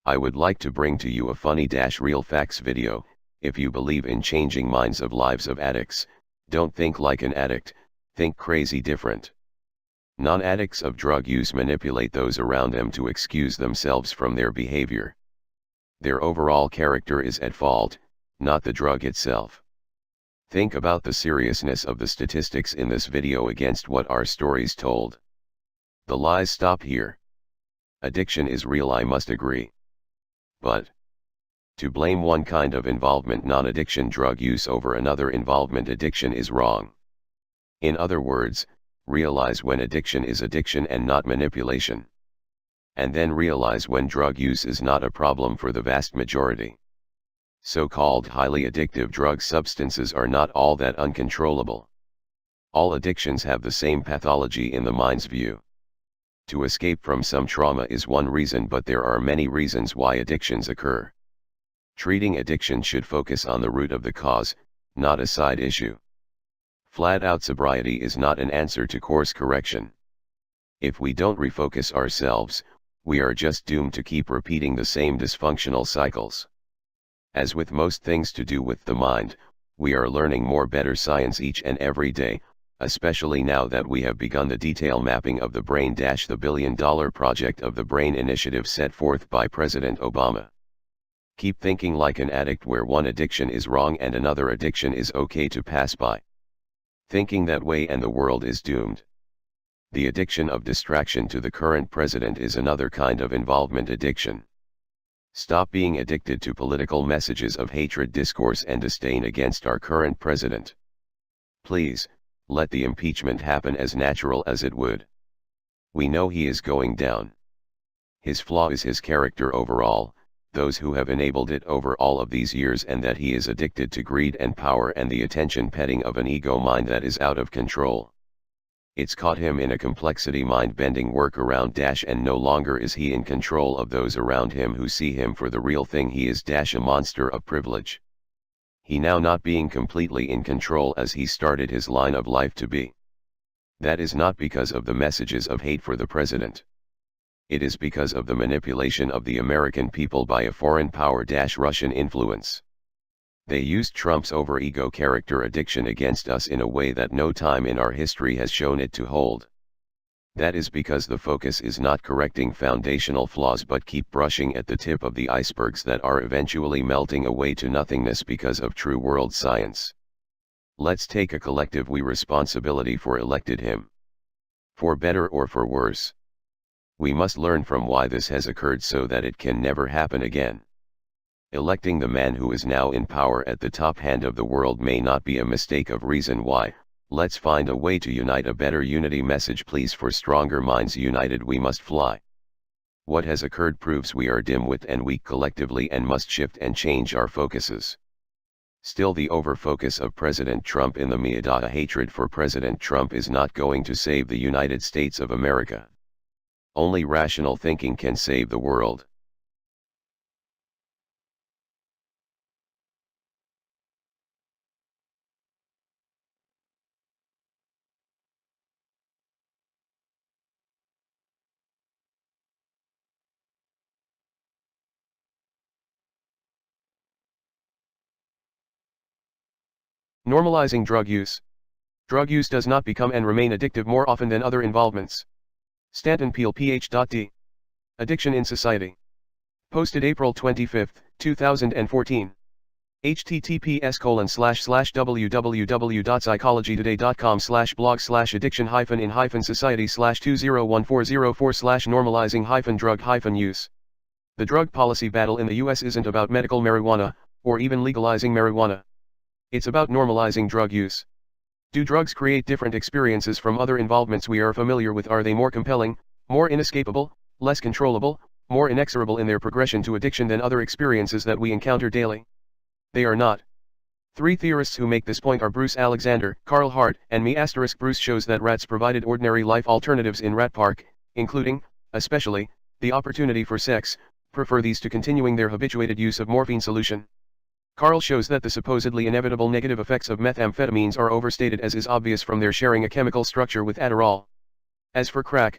I would like to bring to you a funny real facts video. If you believe in changing minds of lives of addicts, don't think like an addict, think crazy different. Non-addicts of drug use manipulate those around them to excuse themselves from their behavior. Their overall character is at fault, not the drug itself. Think about the seriousness of the statistics in this video against what our stories told. The lies stop here. Addiction is real, I must agree. But to blame one kind of involvement, non-addiction drug use, over another involvement, addiction, is wrong. In other words, realize when addiction is addiction and not manipulation. And then realize when drug use is not a problem for the vast majority. So-called highly addictive drug substances are not all that uncontrollable. All addictions have the same pathology in the mind's view. To escape from some trauma is one reason, but there are many reasons why addictions occur. Treating addiction should focus on the root of the cause, not a side issue. Flat-out sobriety is not an answer to course correction. If we don't refocus ourselves, we are just doomed to keep repeating the same dysfunctional cycles. As with most things to do with the mind, we are learning more better science each and every day, especially now that we have begun the detail mapping of the brain. The billion-dollar project of the Brain Initiative set forth by President Obama. Keep thinking like an addict, where one addiction is wrong and another addiction is okay to pass by. Thinking that way and the world is doomed. The addiction of distraction to the current president is another kind of involvement addiction. Stop being addicted to political messages of hatred, discourse and disdain against our current president. Please, let the impeachment happen as natural as it would. We know he is going down. His flaw is his character overall, those who have enabled it over all of these years, and that he is addicted to greed and power and the attention-petting of an ego mind that is out of control. It's caught him in a complexity mind-bending workaround and no longer is he in control of those around him who see him for the real thing he is a monster of privilege. He now not being completely in control as he started his line of life to be. That is not because of the messages of hate for the president. It is because of the manipulation of the American people by a foreign power Russian influence. They used Trump's over-ego character addiction against us in a way that no time in our history has shown it to hold. That is because the focus is not correcting foundational flaws but keep brushing at the tip of the icebergs that are eventually melting away to nothingness because of true world science. Let's take a collective responsibility for elected him. For better or for worse. We must learn from why this has occurred so that it can never happen again. Electing the man who is now in power at the top hand of the world may not be a mistake of reason why. Let's find a way to unite, a better unity message please. For stronger minds united we must fly. What has occurred proves we are dim-witted and weak collectively and must shift and change our focuses. Still, the over-focus of President Trump in the media, hatred for President Trump, is not going to save the United States of America. Only rational thinking can save the world. Normalizing drug use. Drug use does not become and remain addictive more often than other involvements. Stanton Peele Ph.D. Addiction in Society. Posted April 25, 2014. https://www.psychology.today.com/blog/addiction-in-society/201404/normalizing-drug-use. The drug policy battle in the US isn't about medical marijuana, or even legalizing marijuana. It's about normalizing drug use. Do drugs create different experiences from other involvements we are familiar with? Are they more compelling, more inescapable, less controllable, more inexorable in their progression to addiction than other experiences that we encounter daily? They are not. Three theorists who make this point are Bruce Alexander, Carl Hart, and me. Bruce shows that rats provided ordinary life alternatives in Rat Park, including, especially, the opportunity for sex, prefer these to continuing their habituated use of morphine solution. Carl shows that the supposedly inevitable negative effects of methamphetamines are overstated, as is obvious from their sharing a chemical structure with Adderall. As for crack,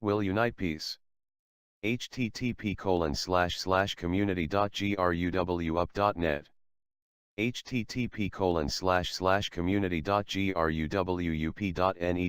will unite peace. http://community.gruwup.net http://community.gruwup.net